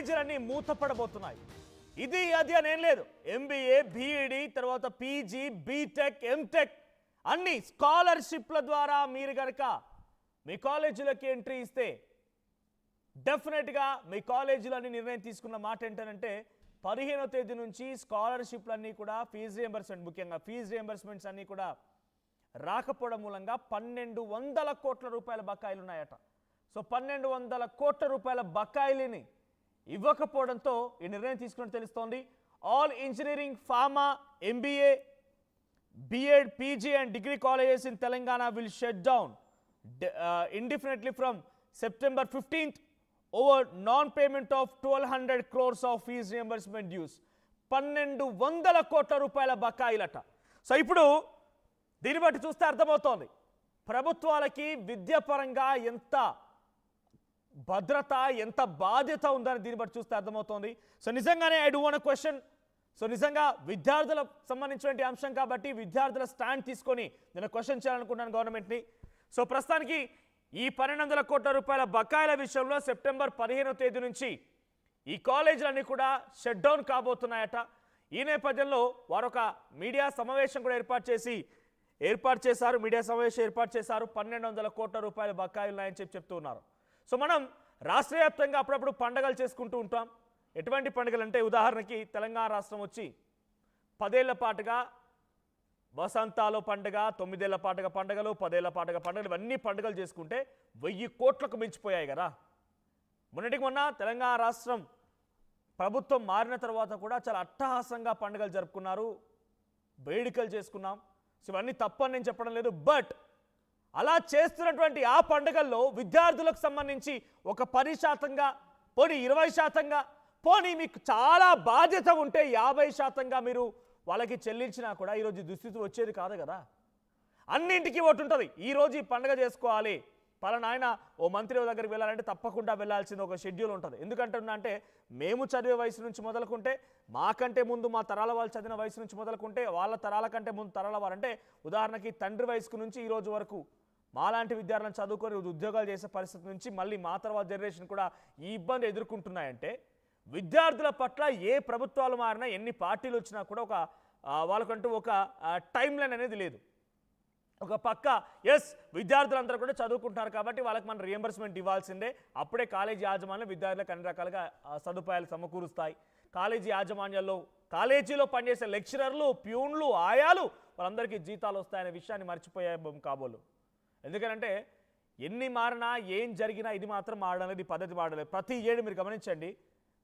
కాలేజీలన్నీ మూతపడబోతున్నాయి. ఇది అది అని ఏం లేదు. ఎంబీఏ, బీఈడి, తర్వాత పీజీ, బీటెక్, ఎంటెక్ అన్ని స్కాలర్షిప్ల ద్వారా మీరు కనుక మీ కాలేజీలోకి ఎంట్రీ ఇస్తే డెఫినెట్గా మీ కాలేజీలన్నీ నిర్ణయం తీసుకున్న మాట ఏంటంటే 15వ తేదీ నుంచి స్కాలర్షిప్లన్నీ కూడా ఫీజు రియంబర్స్మెంట్, ముఖ్యంగా ఫీజు రియంబర్స్మెంట్స్ అన్నీ కూడా రాకపోవడం మూలంగా 1200 కోట్ల రూపాయల బకాయిలు ఉన్నాయట. సో 1200 కోట్ల రూపాయల బకాయిలని ఇవ్వకపోవడంతో ఈ నిర్ణయం తీసుకున్నట్టు తెలుస్తోంది. All engineering, pharma, MBA, BEd, PG and degree colleges in Telangana will shut down indefinitely from September 15th over non-payment of 1200 crores of fees reimbursement dues. 1200 కోట్ల రూపాయల బకాయిలట. సో ఇప్పుడు దీన్ని బట్టి చూస్తే అర్థమవుతోంది ప్రభుత్వాలకి విద్యాపరంగా ఎంత భద్రత, ఎంత బాధ్యత ఉందని దీన్ని బట్టి చూస్తే అర్థమవుతోంది. సో నిజంగానే I do want question. So నిజంగా విద్యార్థులకు సంబంధించినటువంటి అంశం కాబట్టి విద్యార్థుల స్టాండ్ తీసుకొని నేను క్వశ్చన్ చేయాలనుకుంటున్నాను గవర్నమెంట్ని. సో ప్రస్తుతానికి ఈ 1200 కోట్ల రూపాయల బకాయిల విషయంలో సెప్టెంబర్ 15వ తేదీ నుంచి ఈ కాలేజీలన్నీ కూడా షట్ డౌన్ కాబోతున్నాయట. ఈ నేపథ్యంలో వారు ఒక మీడియా సమావేశం కూడా ఏర్పాటు చేశారు. మీడియా సమావేశం ఏర్పాటు చేశారు. 1200 కోట్ల రూపాయల బకాయిలు ఉన్నాయని చెప్తూ ఉన్నారు. సో మనం రాష్ట్ర వ్యాప్తంగా అప్పుడప్పుడు పండుగలు చేసుకుంటూ ఉంటాం. ఎటువంటి పండుగలు అంటే ఉదాహరణకి తెలంగాణ రాష్ట్రం వచ్చి 10 ఏళ్ల పాటుగా వసంతాలో పండుగ, 9 ఏళ్ల పాటుగా పండుగలు, 10 ఏళ్ల పాటుగా పండుగలు, ఇవన్నీ పండుగలు చేసుకుంటే 1000 కోట్లకు మించిపోయాయి కదా. మొన్నటికి మొన్న తెలంగాణ రాష్ట్రం ప్రభుత్వం మారిన తర్వాత కూడా చాలా అట్టహాసంగా పండుగలు జరుపుకున్నారు, వేడుకలు చేసుకున్నాం. సో ఇవన్నీ తప్పని నేను చెప్పడం లేదు. బట్ అలా చేస్తున్నటువంటి ఆ పండుగల్లో విద్యార్థులకు సంబంధించి ఒక 10%, పోనీ 20%, పోనీ మీకు చాలా బాధ్యత ఉంటే 50%గా మీరు వాళ్ళకి చెల్లించినా కూడా ఈరోజు దుస్థితి వచ్చేది కాదు కదా. అన్నింటికీ ఒకటి ఉంటుంది. ఈరోజు ఈ పండుగ చేసుకోవాలి, పలానా ఆయన ఓ మంత్రి దగ్గరికి వెళ్ళాలంటే తప్పకుండా వెళ్ళాల్సిన ఒక షెడ్యూల్ ఉంటుంది. ఎందుకంటే మేము చదివే వయసు నుంచి మొదలుకుంటే, మాకంటే ముందు మా తరాల వాళ్ళు చదివిన వయసు నుంచి మొదలుకుంటే, వాళ్ళ తరాల కంటే ముందు తరాల వారు అంటే ఉదాహరణకి తండ్రి వయసు నుంచి ఈ రోజు వరకు మాలాంటి విద్యార్థులను చదువుకొని ఉద్యోగాలు చేసే పరిస్థితి నుంచి మళ్ళీ మా తర్వాత జనరేషన్ కూడా ఈ ఇబ్బంది ఎదుర్కొంటున్నాయంటే విద్యార్థుల పట్ల ఏ ప్రభుత్వాలు మారినా, ఎన్ని పార్టీలు వచ్చినా కూడా ఒక వాళ్ళకంటూ ఒక టైం లైన్ అనేది లేదు. ఒక పక్క ఎస్ విద్యార్థులందరూ కూడా చదువుకుంటున్నారు కాబట్టి వాళ్ళకి మనం రియంబర్స్మెంట్ ఇవ్వాల్సిందే. అప్పుడే కాలేజీ యాజమాన్యం విద్యార్థులకు అన్ని రకాలుగా సదుపాయాలు సమకూరుస్తాయి. కాలేజీ యాజమాన్యాల్లో కాలేజీలో పనిచేసే లెక్చరర్లు, ప్యూన్లు, ఆయాలు వాళ్ళందరికీ జీతాలు వస్తాయనే విషయాన్ని మర్చిపోయాం కాబోలు. ఎందుకంటే ఎన్ని మారినా, ఏం జరిగినా ఇది మాత్రం మారడలేదు, పద్ధతి మారలేదు. ప్రతి ఏడు మీరు గమనించండి.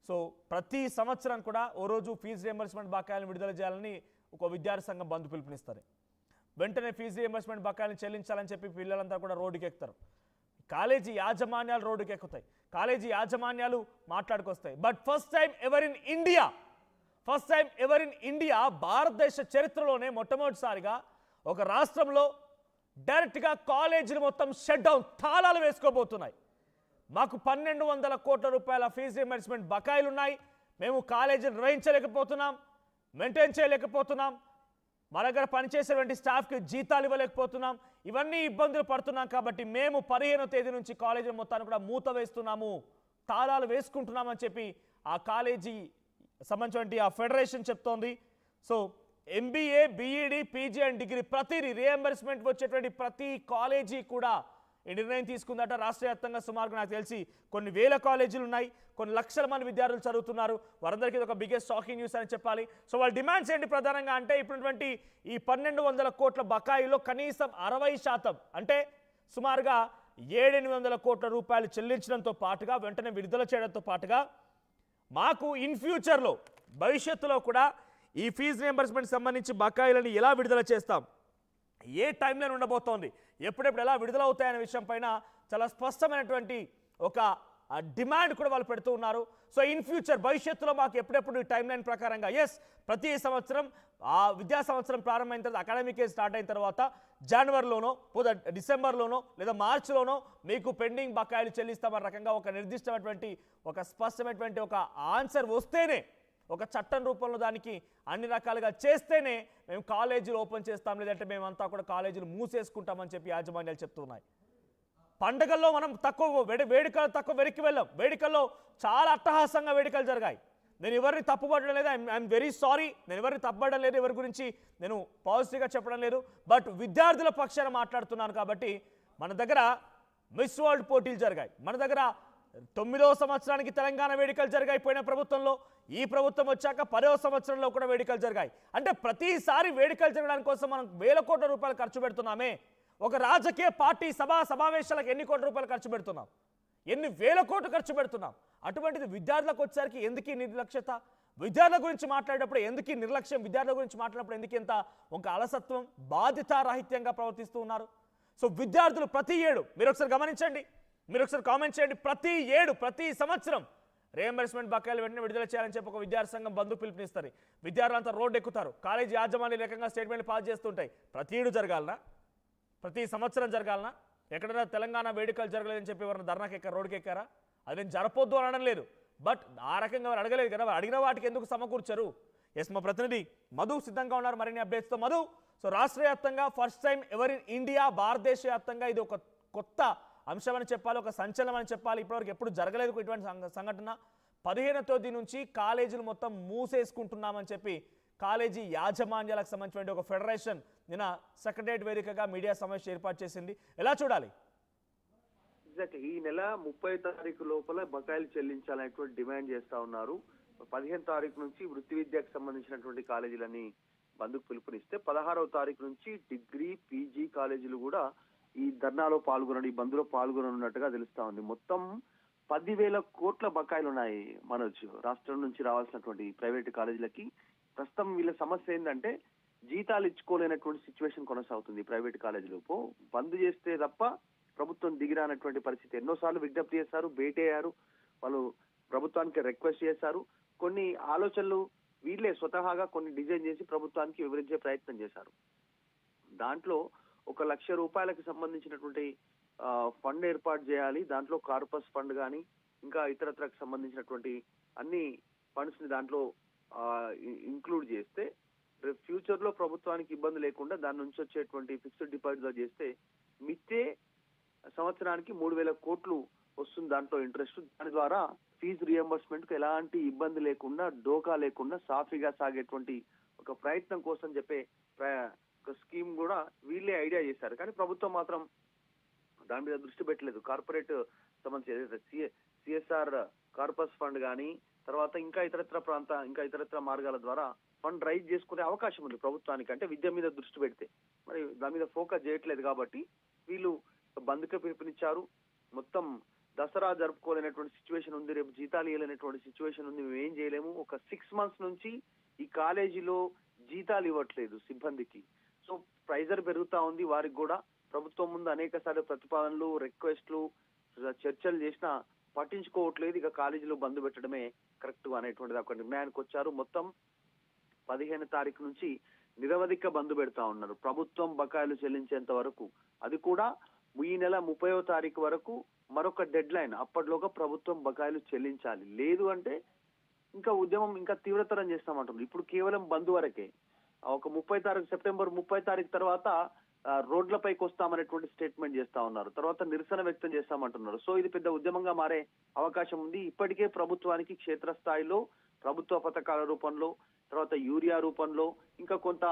సో ప్రతి సంవత్సరం కూడా ఓ రోజు ఫీజు రియంబర్స్మెంట్ బకాయిలను విడుదల చేయాలని ఒక విద్యార్థి సంఘం బంద్ పిలుపునిస్తారు. వెంటనే ఫీజు రియంబర్స్మెంట్ బకాయిలను చెల్లించాలని చెప్పి పిల్లలంతా కూడా రోడ్డుకి ఎక్కుతారు. కాలేజీ యాజమాన్యాలు రోడ్డుకి ఎక్కుతాయి, కాలేజీ యాజమాన్యాలు మాట్లాడుకొస్తాయి. But first time ever in India భారతదేశ చరిత్రలోనే మొట్టమొదటిసారిగా ఒక రాష్ట్రంలో డైరెక్ట్గా కాలేజీలు మొత్తం షట్ డౌన్, తాళాలు వేసుకోబోతున్నాయి. మాకు 1200 కోట్ల రూపాయల ఫీజు రియంబర్స్మెంట్ బకాయిలు ఉన్నాయి, మేము కాలేజీని నిర్వహించలేకపోతున్నాం, మెయింటైన్ చేయలేకపోతున్నాం, మా దగ్గర పనిచేసేటువంటి స్టాఫ్కి జీతాలు ఇవ్వలేకపోతున్నాం, ఇవన్నీ ఇబ్బందులు పడుతున్నాం. కాబట్టి మేము 15వ తేదీ నుంచి కాలేజీ మొత్తాన్ని కూడా మూత వేస్తున్నాము, తాళాలు వేసుకుంటున్నామని చెప్పి ఆ కాలేజీ సంబంధించినటువంటి ఆ ఫెడరేషన్ చెప్తోంది. So MBA, BEd, PG and degree ప్రతి రియంబర్స్మెంట్ వచ్చేటువంటి ప్రతి కాలేజీ కూడా ఈ నిర్ణయం తీసుకుందట. రాష్ట్ర వ్యాప్తంగా సుమారుగా నాకు తెలిసి కొన్ని వేల కాలేజీలు ఉన్నాయి, కొన్ని లక్షల మంది విద్యార్థులు చదువుతున్నారు. వారందరికీ ఇది ఒక బిగ్గెస్ట్ షాకింగ్ న్యూస్ అని చెప్పాలి. సో వాళ్ళ డిమాండ్స్ ఏంటి ప్రధానంగా అంటే ఇప్పుడున్నటువంటి ఈ 1200 కోట్ల బకాయిలో కనీసం 60% అంటే సుమారుగా 700-800 కోట్ల రూపాయలు చెల్లించడంతో పాటుగా వెంటనే విడుదల చేయడంతో పాటుగా మాకు ఇన్ ఫ్యూచర్లో భవిష్యత్తులో కూడా ఈ ఫీజు రియంబర్స్మెంట్ సంబంధించి బకాయిలను ఎలా విడుదల చేస్తాం, ఏ టైంలైన్ ఉండబోతోంది, ఎప్పుడెప్పుడు ఎలా విడుదల అవుతాయనే విషయం పైన చాలా స్పష్టమైనటువంటి ఒక డిమాండ్ కూడా వాళ్ళు పెడుతూ ఉన్నారు. సో ఇన్ ఫ్యూచర్ భవిష్యత్తులో మాకు ఎప్పుడెప్పుడు ఈ టైం లైన్ ప్రకారంగా ఎస్ ప్రతి సంవత్సరం ఆ విద్యా సంవత్సరం ప్రారంభమైన తర్వాత అకాడమిక్ ఇయర్ స్టార్ట్ అయిన తర్వాత జనవరిలోనో లేదా డిసెంబర్లోనో లేదా మార్చిలోనో మీకు పెండింగ్ బకాయిలు చెల్లిస్తామన్న రకంగా ఒక నిర్దిష్టమైనటువంటి ఒక స్పష్టమైనటువంటి ఒక ఆన్సర్ వస్తేనే, ఒక చట్టం రూపంలో దానికి అన్ని రకాలుగా చేస్తేనే మేము కాలేజీలు ఓపెన్ చేస్తాం, లేదంటే మేమంతా కూడా కాలేజీలు మూసేసుకుంటామని చెప్పి యాజమాన్యాలు చెప్తున్నాయి. పండగల్లో మనం తక్కువ వేడుకలు తక్కువ వెనక్కి వెళ్ళాం. వేడుకల్లో చాలా అట్టహాసంగా వేడుకలు జరిగాయి. నేను ఎవరిని తప్పుపడడం లేదు. I'm very sorry. నేను ఎవరిని తప్పుపడడం లేదు. ఎవరి గురించి నేను పాజిటివ్గా చెప్పడం లేదు. బట్ విద్యార్థుల పక్షాన మాట్లాడుతున్నాను కాబట్టి మన దగ్గర మిస్ వరల్డ్ పోటీలు జరిగాయి. మన దగ్గర 9వ సంవత్సరానికి తెలంగాణ వేడుకలు జరిగాయి పోయిన ప్రభుత్వంలో. ఈ ప్రభుత్వం వచ్చాక 10వ సంవత్సరంలో కూడా వేడుకలు జరిగాయి. అంటే ప్రతిసారి వేడుకలు జరగడానికి కోసం మనం వేల కోట్ల రూపాయలు ఖర్చు పెడుతున్నామే. ఒక రాజకీయ పార్టీ సమావేశాలకు ఎన్ని కోట్ల రూపాయలు ఖర్చు పెడుతున్నాం, ఎన్ని వేల కోట్లు ఖర్చు పెడుతున్నాం. అటువంటిది విద్యార్థులకు వచ్చేసరికి ఎందుకు నిర్లక్ష్యత? విద్యార్థుల గురించి మాట్లాడేటప్పుడు ఎందుకు నిర్లక్ష్యం? విద్యార్థుల గురించి మాట్లాడేటప్పుడు ఎందుకు ఇంత ఒక అలసత్వం, బాధ్యతారాహిత్యంగా ప్రవర్తిస్తూ ఉన్నారు? సో విద్యార్థులు ప్రతి ఏడు మీరు ఒకసారి గమనించండి, మీరు ఒకసారి కామెంట్ చేయండి. ప్రతి ఏడు ప్రతి సంవత్సరం రియంబర్స్మెంట్ బకాయిలు వెంటనే విడుదల చేయాలని చెప్పి ఒక విద్యార్థి సంఘం బంధు పిలుపునిస్తారు. విద్యార్థులంతా రోడ్డు ఎక్కుతారు. కాలేజీ యాజమాన్య రకంగా స్టేట్మెంట్లు పాస్ చేస్తుంటాయి. ప్రతి ఏడు జరగాలనా? ప్రతి సంవత్సరం జరగాలనా? ఎక్కడైనా తెలంగాణ వేడుకలు జరగలేదని చెప్పి ఎవరైనా ధర్నాకి ఎక్కారు, రోడ్డుకి ఎక్కారా? అది నేను జరపొద్దు అనడం లేదు. బట్ ఆ రకంగా వారు అడగలేదు కదా. అడిగిన వాటికి ఎందుకు సమకూర్చరు? ఎస్, మా ప్రతినిధి మధు సిద్ధంగా ఉన్నారు మరిన్ని అప్డేట్స్తో. మధు, సో రాష్ట్ర వ్యాప్తంగా ఫస్ట్ టైం ఎవరి ఇండియా భారతదేశ వ్యాప్తంగా ఇది ఒక కొత్త అంశం అని చెప్పాలి, ఒక సంచలనం అని చెప్పాలి. ఇప్పటివరకు ఎప్పుడు జరగలేదు ఇటువంటి సంఘటన. 15వ తేదీ నుంచి కాలేజీలు మొత్తం మూసేసుకుంటున్నామని చెప్పి కాలేజీ యాజమాన్యాలకు సంబంధించిన ఒక ఫెడరేషన్ నిన్న సెక్రటరియట్ వేదికగా మీడియా సమావేశం ఏర్పాటు చేసింది. ఎలా చూడాలి? ఈ నెల 30వ తారీఖు లోపల బకాయిలు చెల్లించాలనేటువంటి డిమాండ్ చేస్తా ఉన్నారు. 15వ తారీఖు నుంచి వృత్తి విద్యకు సంబంధించినటువంటి కాలేజీలని బంద్కు పిలుపునిస్తే 16వ తారీఖు నుంచి డిగ్రీ, పీజీ కాలేజీలు కూడా ఈ ధర్నాలో ఈ బంద్లో పాల్గొననున్నట్టుగా తెలుస్తా ఉంది. మొత్తం 10,000 కోట్ల బకాయిలు ఉన్నాయి మనోజ్, రాష్ట్రం నుంచి రావాల్సినటువంటి ప్రైవేటు కాలేజీలకి. ప్రస్తుతం వీళ్ళ సమస్య ఏంటంటే జీతాలు ఇచ్చుకోలేనటువంటి సిచ్యువేషన్ కొనసాగుతుంది. ప్రైవేట్ కాలేజీలో బంద్ చేస్తే తప్ప ప్రభుత్వం దిగిరానటువంటి పరిస్థితి. ఎన్నోసార్లు విజ్ఞప్తి చేశారు, భేటయ్యారు, వాళ్ళు ప్రభుత్వానికి రిక్వెస్ట్ చేశారు. కొన్ని ఆలోచనలు వీళ్ళే స్వతహాగా కొన్ని డిజైన్ చేసి ప్రభుత్వానికి వివరించే ప్రయత్నం చేశారు. దాంట్లో 1,00,000 రూపాయలకు సంబంధించినటువంటి ఫండ్ ఏర్పాటు చేయాలి. దాంట్లో కార్పస్ ఫండ్ కానీ ఇంకా ఇతరత్రకు సంబంధించినటువంటి అన్ని ఫండ్స్ ని దాంట్లో ఇంక్లూడ్ చేస్తే ఫ్యూచర్ లో ప్రభుత్వానికి ఇబ్బంది లేకుండా దాని నుంచి వచ్చేటువంటి ఫిక్స్డ్ డిపాజిట్ చేస్తే మిత్తే సంవత్సరానికి 3,000 కోట్లు వస్తుంది దాంట్లో ఇంట్రెస్ట్. దాని ద్వారా ఫీజు రియంబర్స్మెంట్ కు ఎలాంటి ఇబ్బంది లేకుండా, డోకా లేకుండా సాఫీగా సాగేటువంటి ఒక ప్రయత్నం కోసం చెప్పే ఒక స్కీమ్ కూడా వీళ్ళే ఐడియా చేశారు. కానీ ప్రభుత్వం మాత్రం దాని మీద దృష్టి పెట్టలేదు. కార్పొరేట్ సంబంధించి సిఎస్ఆర్ కార్పస్ ఫండ్ కానీ తర్వాత ఇంకా ఇతరత్ర మార్గాల ద్వారా ఫండ్ రైజ్ చేసుకునే అవకాశం ఉంది ప్రభుత్వానికి. అంటే విద్య మీద దృష్టి పెడితే మరి దాని మీద ఫోకస్ చేయట్లేదు కాబట్టి వీళ్ళు బంద్కే పిలుపునిచ్చారు. మొత్తం దసరా జరుపుకోలేనటువంటి సిచ్యువేషన్ ఉంది, రేపు జీతాలు ఇవ్వలేనటువంటి సిచ్యువేషన్ ఉంది, మేము ఏం చేయలేము. ఒక 6 months నుంచి ఈ కాలేజీలో జీతాలు ఇవ్వట్లేదు సిబ్బందికి. సో ప్రైజర్ పెరుగుతా ఉంది వారికి కూడా. ప్రభుత్వం ముందు అనేక సార్లు ప్రతిపాదనలు, రిక్వెస్ట్లు, చర్చలు చేసినా పట్టించుకోవట్లేదు. ఇక కాలేజీలో బంద్ పెట్టడమే కరెక్ట్ అనేటువంటిది ఒక నిర్ణయానికి వచ్చారు. మొత్తం 15వ తారీఖు నుంచి నిరవధిక బంద్ పెడతా ఉన్నారు ప్రభుత్వం బకాయిలు చెల్లించేంత వరకు. అది కూడా ఈ నెల 30వ తారీఖు వరకు మరొక డెడ్ లైన్. అప్పటిలోగా ప్రభుత్వం బకాయిలు చెల్లించాలి. లేదు అంటే ఇంకా ఉద్యమం ఇంకా తీవ్రతరం చేస్తామంటున్నారు. ఇప్పుడు కేవలం బంద్ వరకే. ఒక 30వ తారీఖు సెప్టెంబర్ 30వ తారీఖు తర్వాత రోడ్లపైకి వస్తామనేటువంటి స్టేట్మెంట్ చేస్తా ఉన్నారు. తర్వాత నిరసన వ్యక్తం చేస్తామంటున్నారు. సో ఇది పెద్ద ఉద్యమంగా మారే అవకాశం ఉంది. ఇప్పటికే ప్రభుత్వానికి క్షేత్రస్థాయిలో ప్రభుత్వ పథకాల రూపంలో, తర్వాత యూరియా రూపంలో, ఇంకా కొంత